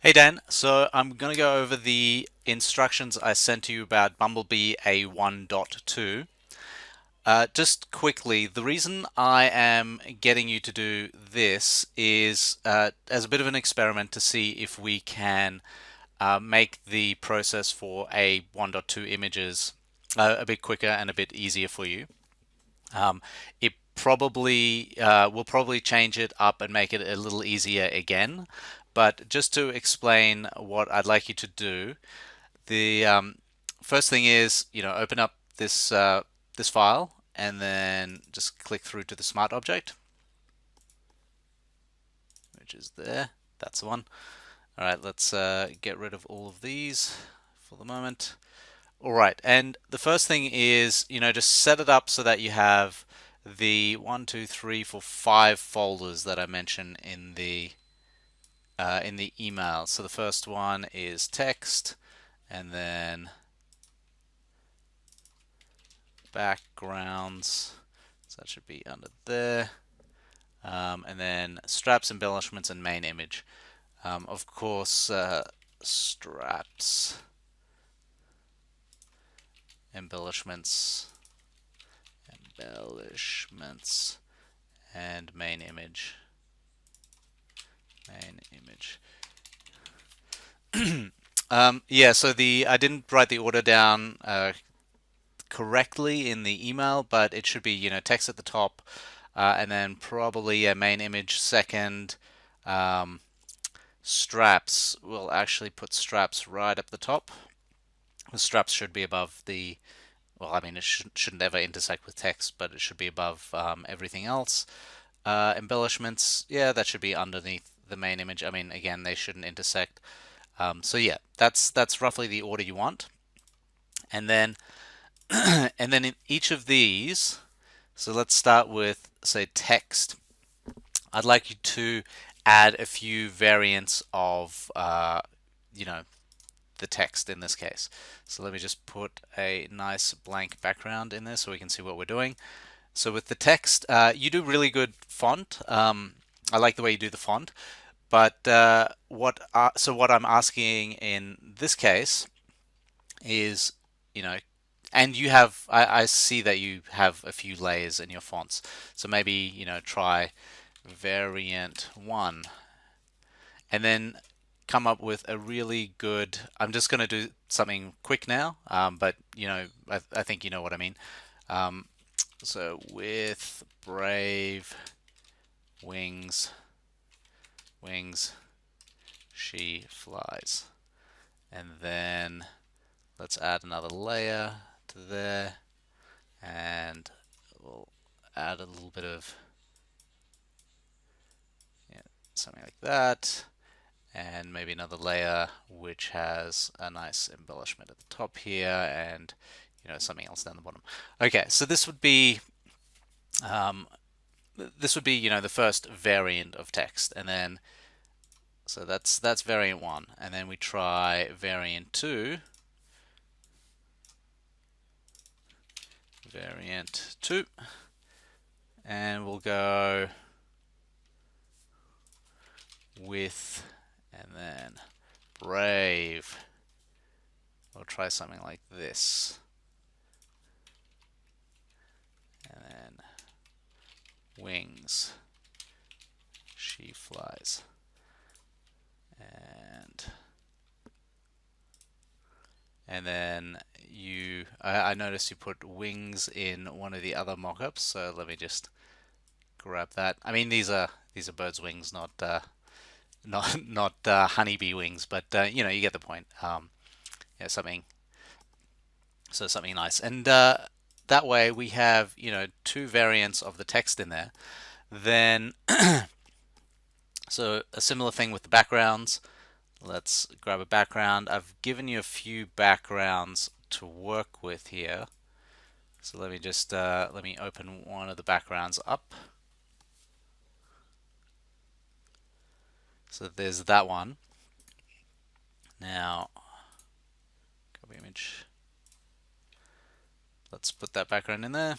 Hey Dan, so I'm going to go over the instructions I sent to you about Bumblebee A1.2. Just quickly, the reason I am getting you to do this is as a bit of an experiment to see if we can make the process for A1.2 images a bit quicker and a bit easier for you. It probably will probably change it up and make it a little easier again. But just to explain what I'd like you to do, the first thing is, open up this file and then just click through to the smart object, which is there. That's the one. All right, let's get rid of all of these for the moment. All right, and the first thing is, just set it up so that you have the 5 folders that I mentioned in the email. So the first one is text, and then backgrounds. So that should be under there, and then straps, embellishments, and main image. Of course, straps, embellishments, embellishments, and main image. Main image. Yeah, so I didn't write the order down correctly in the email, but it should be, text at the top, and then probably a main image second. Um, Straps, we'll actually put straps right up the top. The straps should be above the, well, I mean, it shouldn't ever intersect with text, but it should be above everything else. Embellishments, yeah, that should be underneath the main image. I mean, again, they shouldn't intersect. So yeah, that's roughly the order you want. And then and then in each of these, so let's start with, say, text. I'd like you to add a few variants of, the text in this case. So let me just put a nice blank background in there so we can see what we're doing. So with the text, you do really good font. I like the way you do the font. But what I'm asking in this case is, you know, and you have, I see that you have a few layers in your fonts. So maybe, try variant 1 and then come up with a really good, I'm just going to do something quick now, but, I think you know what I mean. Um, so with brave wings, she flies. And then let's add another layer to there, and we'll add a little bit of, something like that, and maybe another layer which has a nice embellishment at the top here, and something else down the bottom. Okay, so um, this would be the first variant of text, and then so that's variant 1, and then we try variant 2. Variant 2, and we'll go with, and then brave. We'll try something like this, and then wings, she flies, and then I noticed you put wings in one of the other mock-ups, so let me just grab that. I mean, these are birds' wings, not honeybee wings, but you get the point. Yeah, something nice, and that way we have two variants of the text in there. Then so a similar thing with the backgrounds. Let's grab a background. I've given you a few backgrounds to work with here. So let me just let me open one of the backgrounds up. So there's that one. Now, copy image. Let's put that background in there.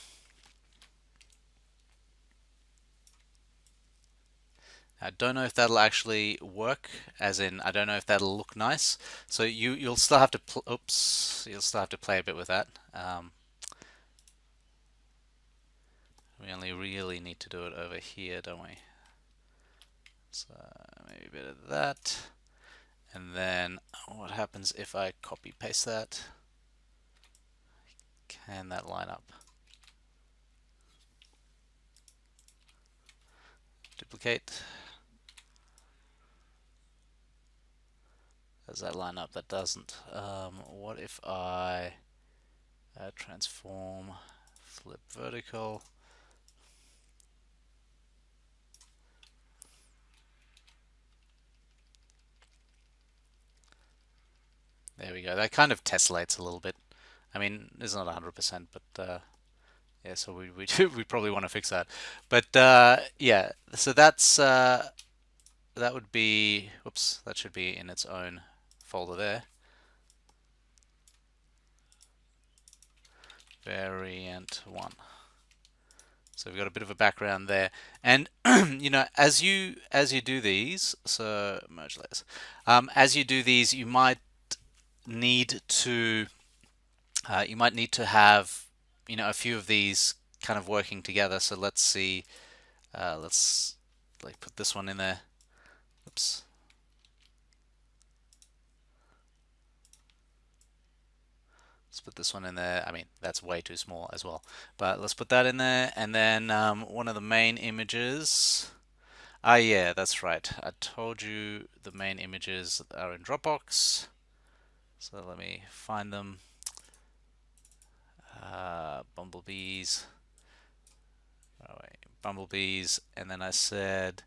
I don't know if that'll actually work, as in I don't know if that'll look nice. So you'll still have to you'll still have to play a bit with that. We only really need to do it over here, don't we? So maybe a bit of that. And then what happens if I copy paste that? Can that line up? Duplicate. Does that line up? That doesn't. What if I transform, flip vertical? There we go. That kind of tessellates a little bit. I mean, it's not 100%, but yeah. So we probably want to fix that. But yeah. So that would be. Whoops. That should be in its own folder there. Variant 1. So we've got a bit of a background there, and you know, as you do these, so merge layers. As you do these, need to you might need to have, you know, a few of these kind of working together. So let's see. Let's like put this one in there. Oops. Let's put this one in there. I mean, that's way too small as well. But let's put that in there, and then one of the main images. Ah, yeah, that's right. I told you the main images are in Dropbox. So let me find them. Bumblebees. Oh, wait. Bumblebees, and then I said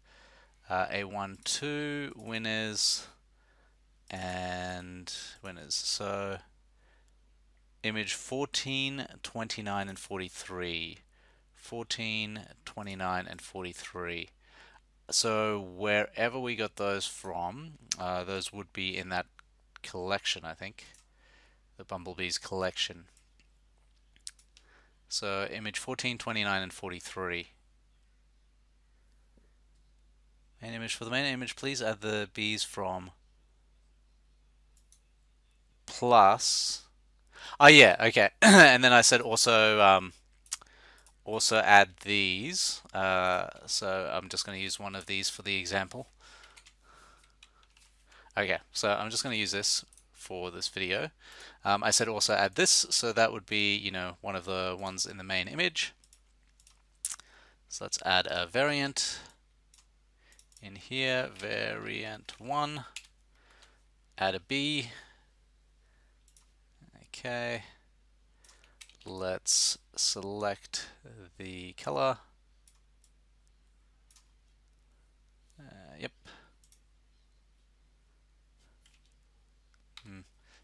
A1.2 winners and winners. So image 14, 29, and 43. 14, 29, and 43. So wherever we got those from, those would be in that collection, I think. The Bumblebees collection. So image 14, 29, and 43. Main image. For the main image, please add the bees from plus. Oh yeah, okay. And then I said also add these. So I'm just going to use one of these for the example. Okay, so I'm just going to use this for this video. I said also add this, so that would be, you know, one of the ones in the main image. So let's add a variant in here, variant 1, add a B. Okay, let's select the color. Yep.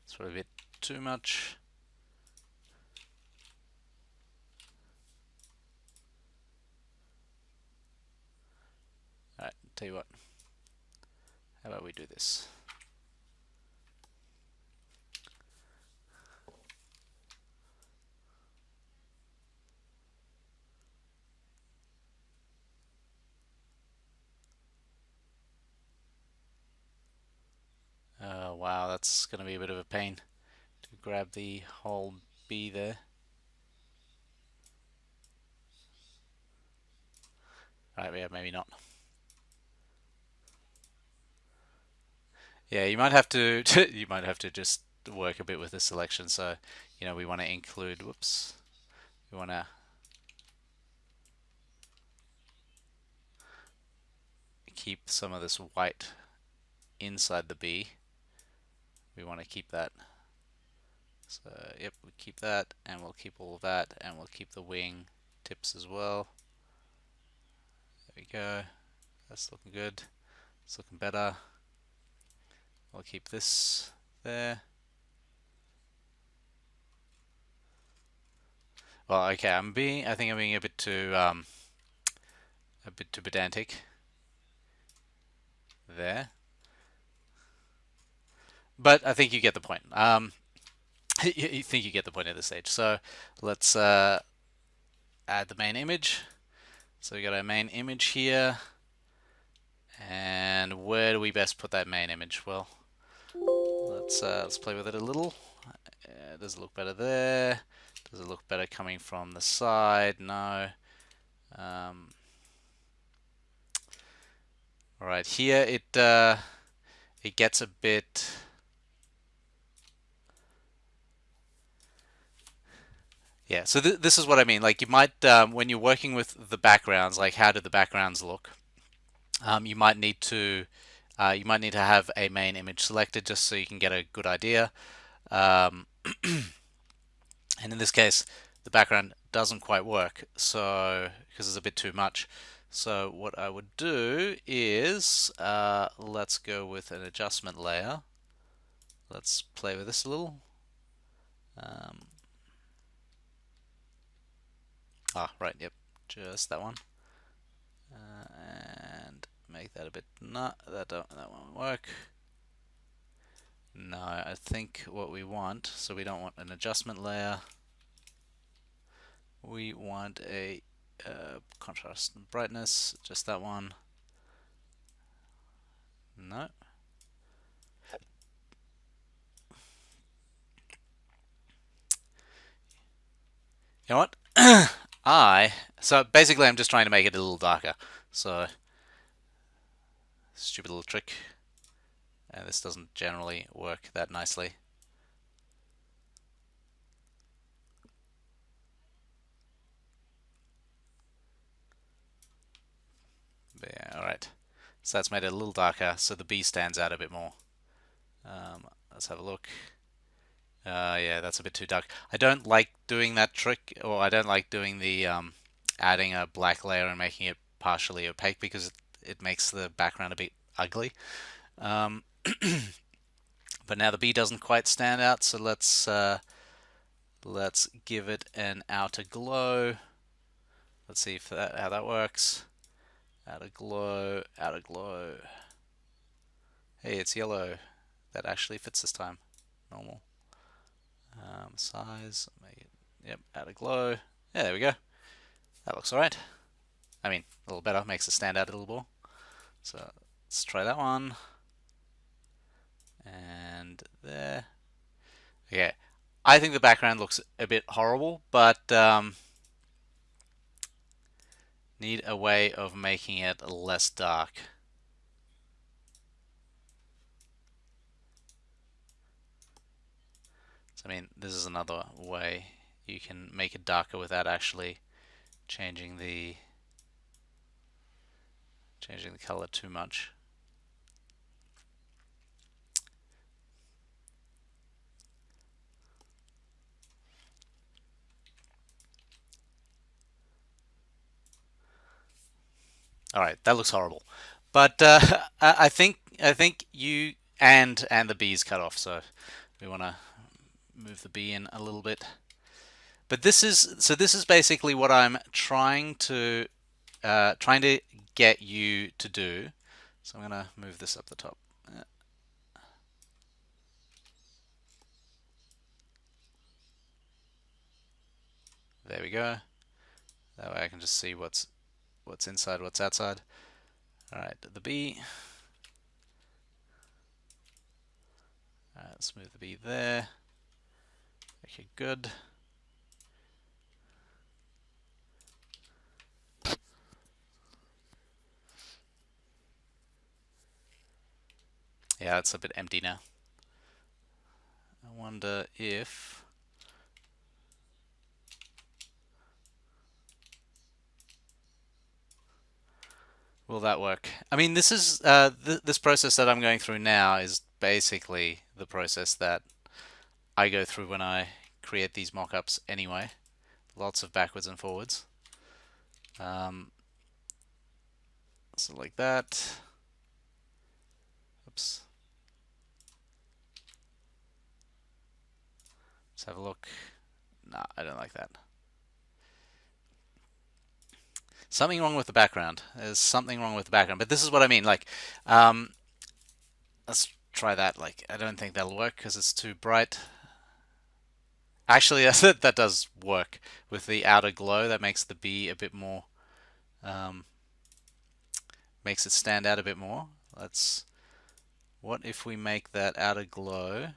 It's probably a bit too much. Alright, tell you what. How about we do this? Wow, that's going to be a bit of a pain to grab the whole B there. Right, yeah, maybe not. Yeah, you might have to you might have to just work a bit with the selection. So, you know, we want to include, whoops, we want to keep some of this white inside the B. We want to keep that. So, yep, we keep that, and we'll keep all of that, and we'll keep the wing tips as well. There we go. That's looking good. It's looking better. We'll keep this there. Well, okay, I think I'm being a bit too pedantic there. But I think you get the point. You think you get the point at this stage. So let's add the main image. So we got our main image here, And where do we best put that main image? Well, let's play with it a little. Does it look better there? Does it look better coming from the side? No. Um, all right, here it gets a bit. Yeah, so this is what I mean. Like you might, when you're working with the backgrounds, like how do the backgrounds look? You might need to, have a main image selected just so you can get a good idea. Um, and in this case, the background doesn't quite work, so because it's a bit too much. So what I would do is, let's go with an adjustment layer. Let's play with this a little. Um, right, yep, just that one. And make that a bit, no, that won't work. No, I think what we want, so we don't want an adjustment layer. We want a contrast and brightness, just that one. No. You know what? So basically I'm just trying to make it a little darker. So, stupid little trick. And this doesn't generally work that nicely. But yeah, alright. So that's made it a little darker, so the bee stands out a bit more. Let's have a look. Yeah, that's a bit too dark. I don't like doing that trick, or I don't like doing the adding a black layer and making it partially opaque because it makes the background a bit ugly. But now the bee doesn't quite stand out, so let's give it an outer glow. Let's see if how that works. Outer glow, outer glow. Hey, it's yellow. That actually fits this time. Normal. Size, make it, yep, outer glow. Yeah, there we go. That looks alright. I mean, a little better, makes it stand out a little more. So let's try that one. And there. Okay, I think the background looks a bit horrible, but need a way of making it less dark. So, I mean, this is another way you can make it darker without actually changing the color too much. All right, that looks horrible, but I think you and the bees cut off, so we want to move the bee in a little bit. But this is basically what I'm trying to get you to do. So I'm gonna move this up the top. There we go. That way I can just see what's inside, what's outside. All right, the bee. All right, let's move the bee there. Okay, good. Yeah, it's a bit empty now. I wonder if will that work. I mean, this is this process that I'm going through now is basically the process that I go through when I create these mock-ups anyway. Lots of backwards and forwards. So like that. Oops. Let's have a look. Nah, I don't like that. Something wrong with the background. There's something wrong with the background. But this is what I mean. Like, let's try that. Like, I don't think that'll work because it's too bright. Actually, that does work with the outer glow. That makes the bee a bit more makes it stand out a bit more. What if we make that outer glow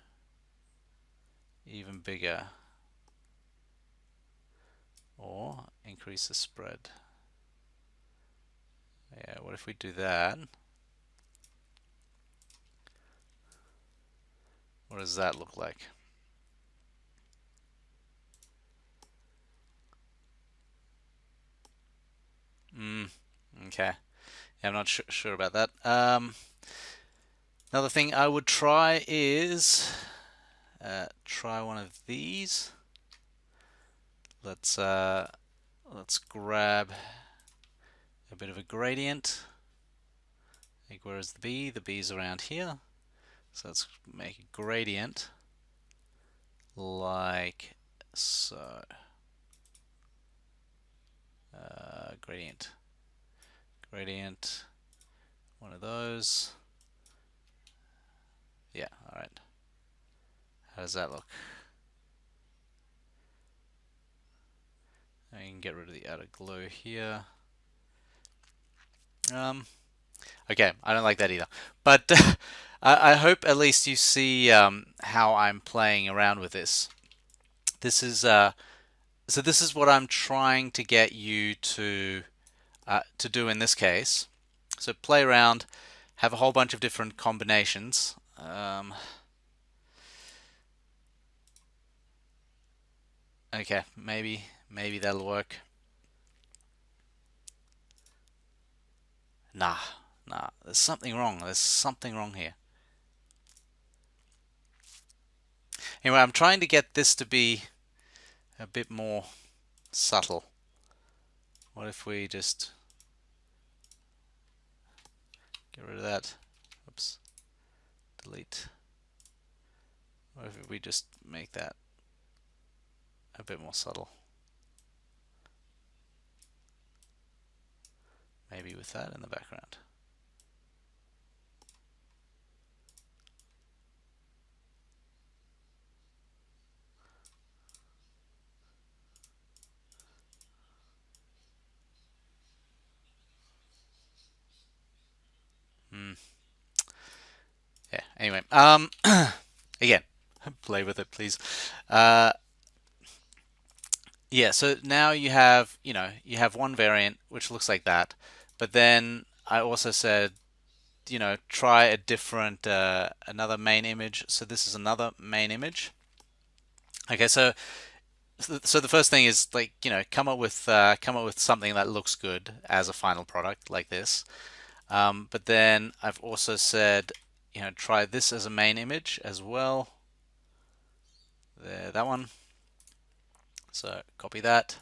even bigger? Or increase the spread. Yeah, what if we do that? What does that look like? Okay. Yeah, I'm not sure about that. Another thing I would try is try one of these. Let's grab a bit of a gradient. Like, where is the B? The B's around here. So let's make a gradient like so. Gradient, one of those. Yeah, all right. How does that look? I can get rid of the outer glow here. Okay, I don't like that either. But I hope at least you see how I'm playing around with this. This is so this is what I'm trying to get you to do in this case. So play around, have a whole bunch of different combinations. Okay, maybe that'll work. Nah, there's something wrong. There's something wrong here. Anyway, I'm trying to get this to be a bit more subtle. What if we just get rid of that? Oops. Delete. What if we just make that a bit more subtle? Maybe with that in the background. Yeah, anyway. Again, play with it, please. Yeah, so now you have, you have one variant which looks like that, but then I also said, try a different, another main image. So this is another main image. Okay, so the first thing is, like, come up with something that looks good as a final product like this. But then I've also said, try this as a main image as well. There, that one. So copy that.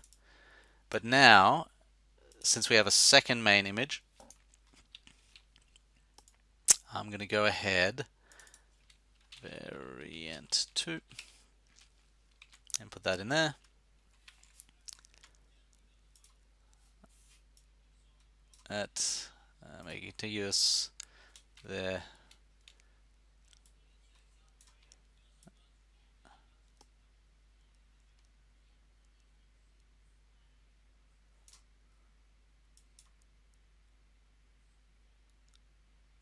But now, since we have a second main image, I'm going to go ahead, variant 2, and put that in there. Make it contiguous there.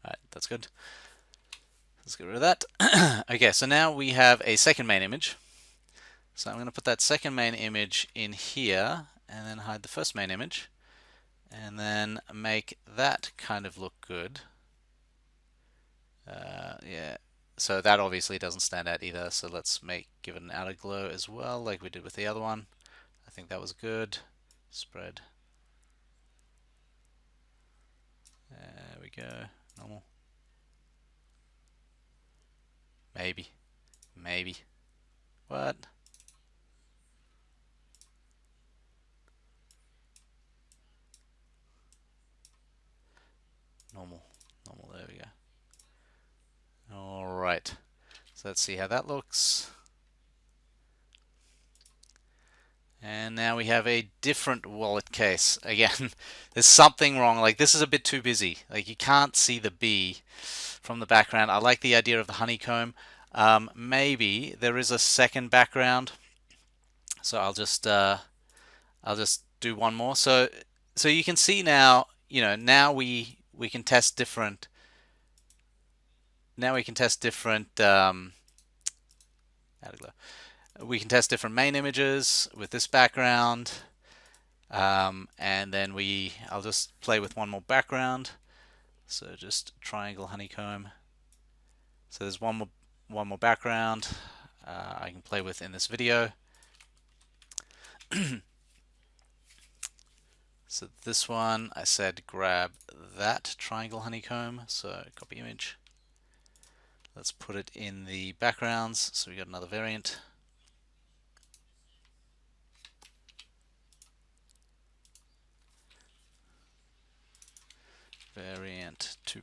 Alright, that's good. Let's get rid of that. Okay, so now we have a second main image. So I'm going to put that second main image in here, and then hide the first main image, and then make that kind of look good. Yeah, so that obviously doesn't stand out either, so let's give it an outer glow as well, like we did with the other one. I think that was good. Spread. There we go. Normal. Maybe. What? Normal. There we go. Alright. So let's see how that looks. And now we have a different wallet case. Again, there's something wrong. Like, this is a bit too busy. Like, you can't see the bee from the background. I like the idea of the honeycomb. Maybe there is a second background. So I'll just do one more. So you can see now, now we we can test different. Now we can test different. We can test different main images with this background, and then I'll just play with one more background. So just triangle honeycomb. So there's one more background I can play with in this video. So this one, I said grab that triangle honeycomb. So copy image. Let's put it in the backgrounds. So we got another variant. Variant 2.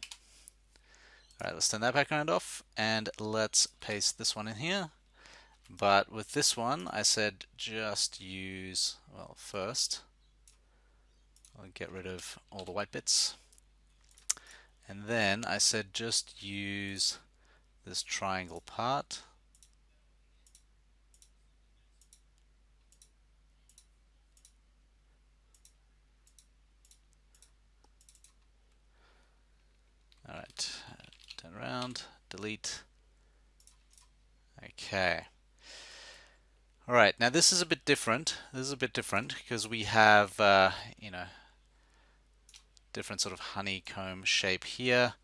Alright, let's turn that background off and let's paste this one in here. But with this one, I said just use, well, first, I'll get rid of all the white bits. And then I said just use this triangle part. Alright, turn around, delete. Okay. Alright, now this is a bit different. This is a bit different because we have, different sort of honeycomb shape here.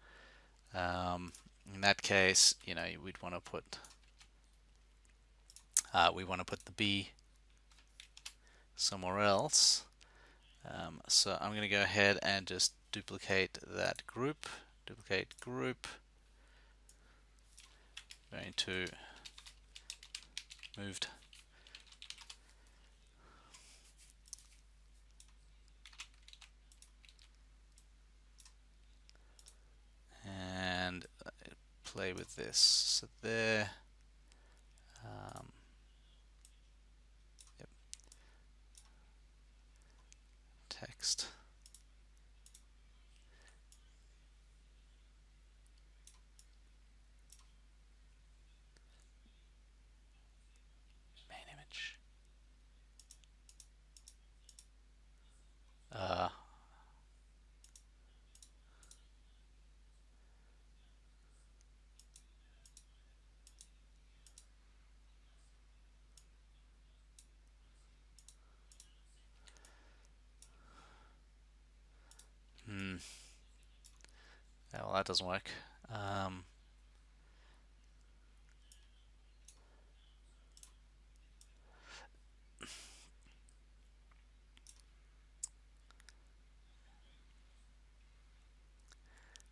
In that case, we'd want to put the bee somewhere else. So I'm going to go ahead and just duplicate that group. Duplicate group. Going to moved. And play with this. So there. Yep. Text. Main image. Yeah, well, that doesn't work.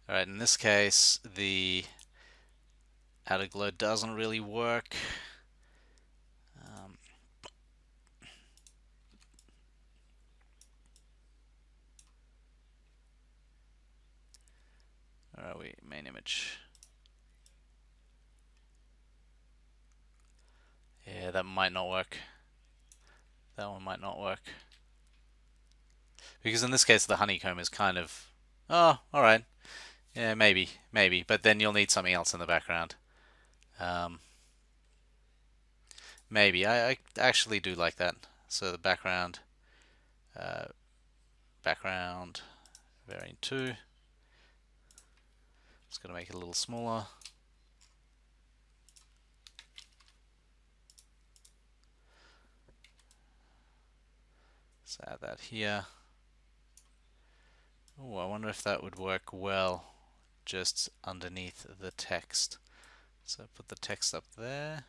Alright, in this case, the outer glow doesn't really work. Where are we? Main image. Yeah, that might not work. That one might not work. Because in this case, the honeycomb is kind of... Oh, alright. Yeah, maybe. But then you'll need something else in the background. Maybe. I actually do like that. So the background... background variant 2. Just going to make it a little smaller. Let's add that here. Oh, I wonder if that would work well just underneath the text. So put the text up there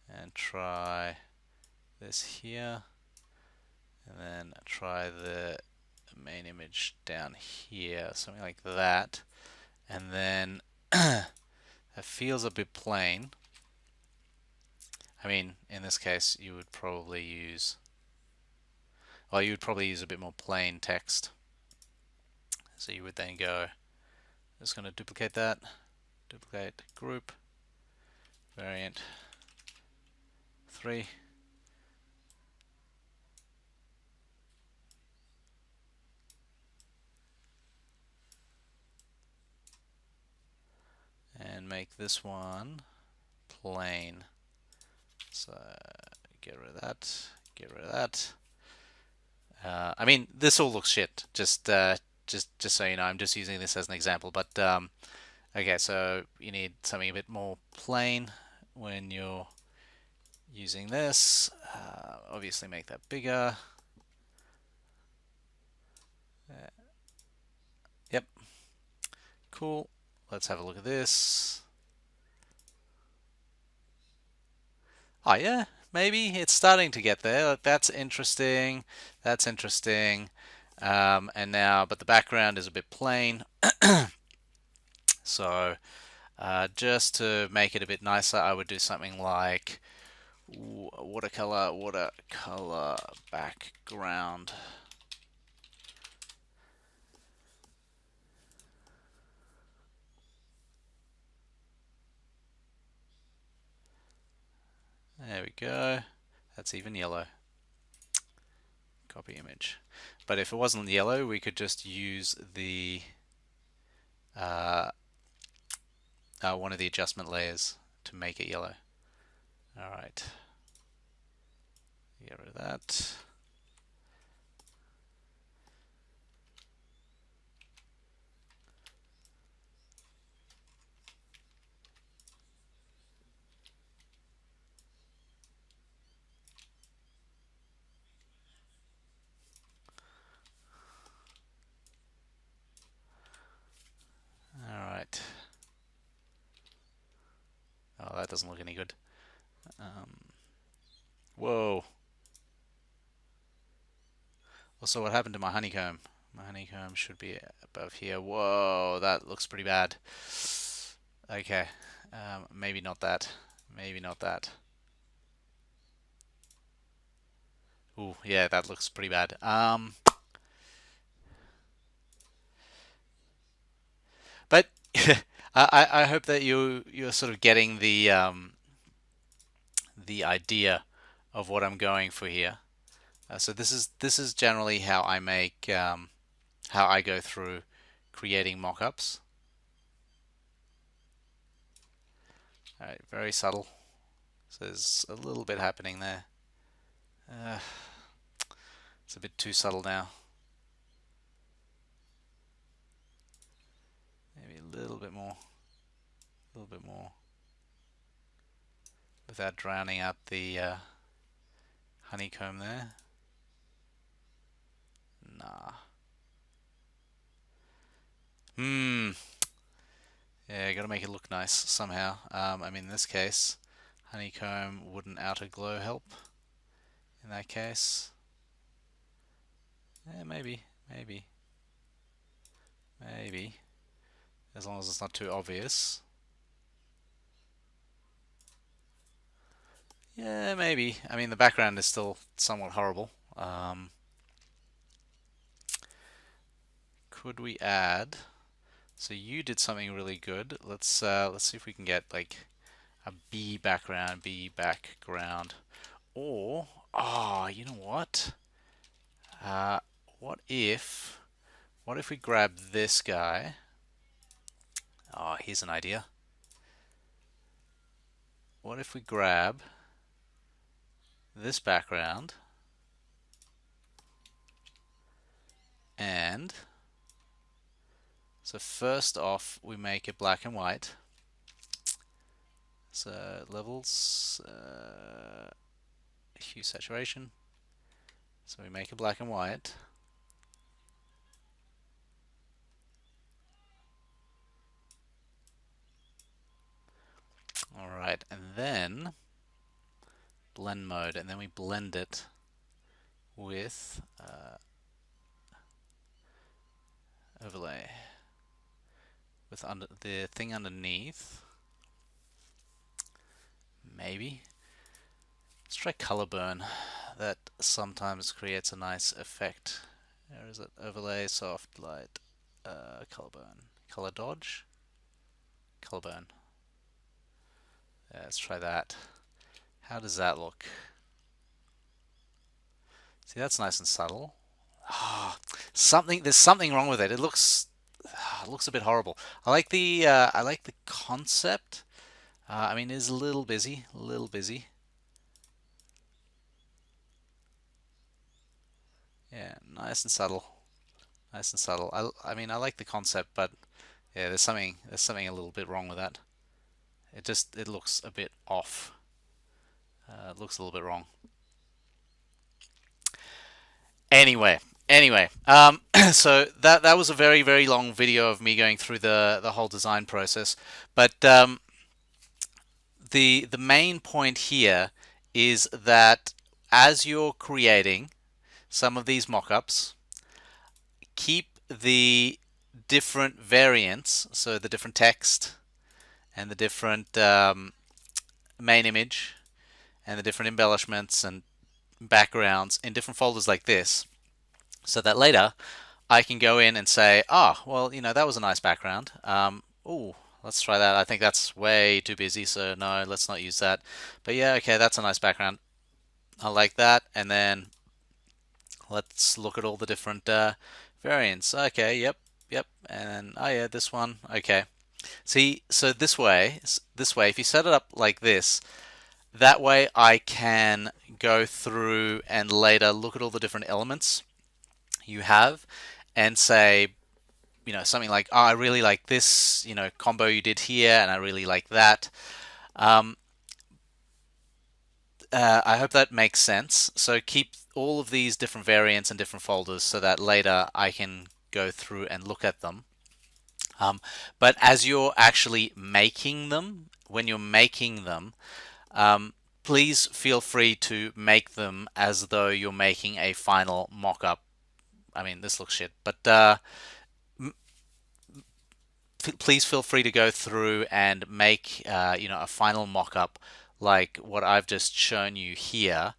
and try this here, and then try the main image down here, something like that. And then that feels a bit plain. I mean, in this case, you would probably use, well, you would probably use a bit more plain text. So you would then go, just going to duplicate that, duplicate group, variant 3. And make this one plain. So get rid of that, get rid of that. I mean, this all looks shit. Just just so you know, I'm just using this as an example. But okay, so you need something a bit more plain when you're using this. Obviously, make that bigger. Yep, cool. Let's have a look at this. Oh yeah, maybe it's starting to get there. That's interesting. That's interesting. And now, but the background is a bit plain. So just to make it a bit nicer, I would do something like watercolor background. There we go. That's even yellow. Copy image. But if it wasn't yellow, we could just use the one of the adjustment layers to make it yellow. All right. Get rid of that. All right. Oh, that doesn't look any good. Whoa. Also, what happened to my honeycomb? My honeycomb should be above here. Whoa, that looks pretty bad. Okay, maybe not that. Maybe not that. Ooh, yeah, that looks pretty bad. But I hope that you're sort of getting the idea of what I'm going for here. So this is generally how I make how I go through creating mock-ups. All right, very subtle. So there's a little bit happening there. It's a bit too subtle now. Maybe a little bit more. A little bit more. Without drowning out the honeycomb there. Nah. Yeah, gotta make it look nice somehow. I mean, in this case, honeycomb wouldn't outer glow help? In that case, yeah, maybe, as long as it's not too obvious. Yeah, maybe. I mean, the background is still somewhat horrible. Could we add? So you did something really good. Let's see if we can get like a B background, or you know what? Uh, what if we grab this guy? Oh, here's an idea. What if we grab this background and so first off we make it black and white. So levels, hue saturation. So we make it black and white. Alright, and then blend mode, and then we blend it with overlay with the thing underneath. Maybe. Let's try color burn. That sometimes creates a nice effect. Where is it? Overlay, soft light, color burn, color dodge, color burn. Yeah, let's try that. How does that look? See, that's nice and subtle. There's something wrong with it. It looks a bit horrible. I like the concept. I mean, it's a little busy, Yeah, nice and subtle. Nice and subtle. I mean, I like the concept, but yeah, there's something a little bit wrong with that. It looks a bit off. It looks a little bit wrong. Anyway, so that was a very long video of me going through the whole design process. But the main point here is that as you're creating some of these mock-ups, keep the different variants, so the different text and the different main image and the different embellishments and backgrounds in different folders like this, so that later I can go in and say, oh, well, that was a nice background. Oh, let's try that. I think that's way too busy, so no, let's not use that. But yeah, okay, that's a nice background. I like that. And then let's look at all the different variants. Okay, yep. And oh yeah, this one. Okay. See, so this way, if you set it up like this, that way I can go through and later look at all the different elements you have and say, something like, oh, I really like this, combo you did here, and I really like that. I hope that makes sense. So keep all of these different variants in different folders so that later I can go through and look at them. But as you're actually making them, when you're making them, please feel free to make them as though you're making a final mock-up. I mean, this looks shit, but please feel free to go through and make a final mock-up like what I've just shown you here,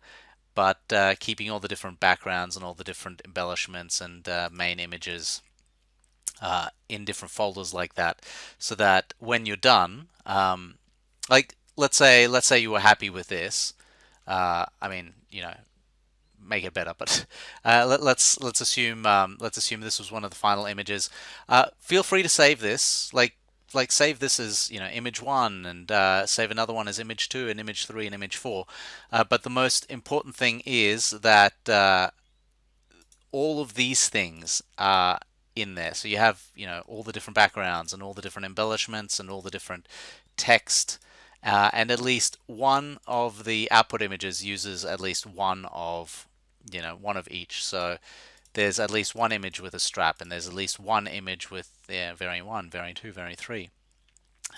but keeping all the different backgrounds and all the different embellishments and main images in different folders like that, so that when you're done, like let's say you were happy with this. I mean, make it better. But let's assume this was one of the final images. Feel free to save this, like save this as image one, and save another one as image two, and image three, and image four. But the most important thing is that all of these things are in there. So you have all the different backgrounds and all the different embellishments and all the different text. And at least one of the output images uses at least one of each. So there's at least one image with a strap, and there's at least one image with variant 1, variant 2, variant 3.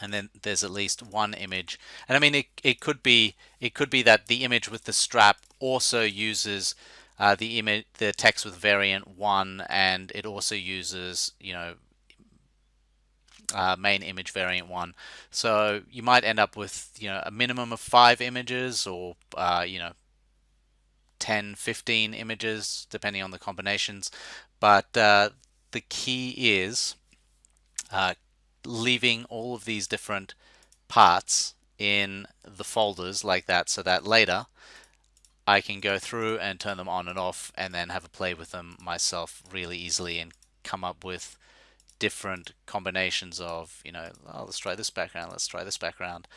And then there's at least one image. And I mean, it could be that the image with the strap also uses the text with variant 1, and it also uses main image variant 1. So you might end up with a minimum of 5 images, or 10, 15 images, depending on the combinations. But the key is leaving all of these different parts in the folders like that, so that later I can go through and turn them on and off and then have a play with them myself really easily and come up with different combinations of, oh, let's try this background, let's try this background,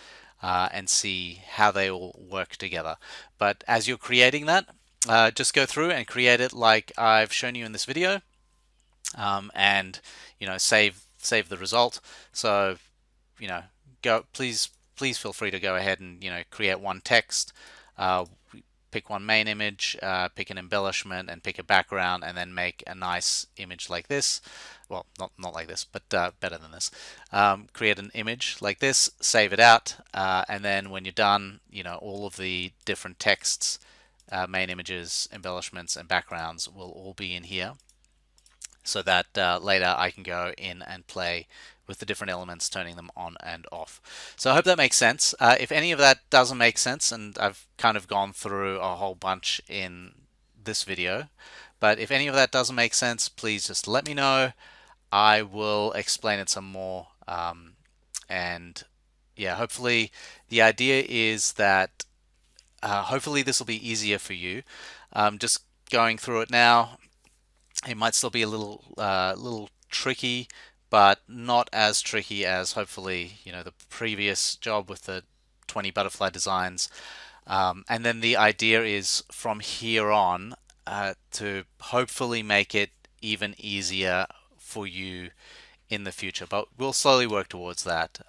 and see how they all work together. But as you're creating that, just go through and create it like I've shown you in this video, and save the result. So please feel free to go ahead and create one text, pick one main image, pick an embellishment, and pick a background, and then make a nice image like this. Well, not like this, but better than this. Create an image like this, save it out, and then when you're done, all of the different texts, main images, embellishments, and backgrounds will all be in here, so that later I can go in and play with the different elements, turning them on and off. So I hope that makes sense. If any of that doesn't make sense, and I've kind of gone through a whole bunch in this video, but if any of that doesn't make sense, please just let me know. I will explain it some more. And yeah, hopefully the idea is that hopefully this will be easier for you. Just going through it now, it might still be a little tricky, but not as tricky as hopefully the previous job with the 20 butterfly designs. And then the idea is from here on to hopefully make it even easier for you in the future. But we'll slowly work towards that.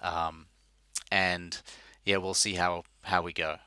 And yeah, we'll see how we go.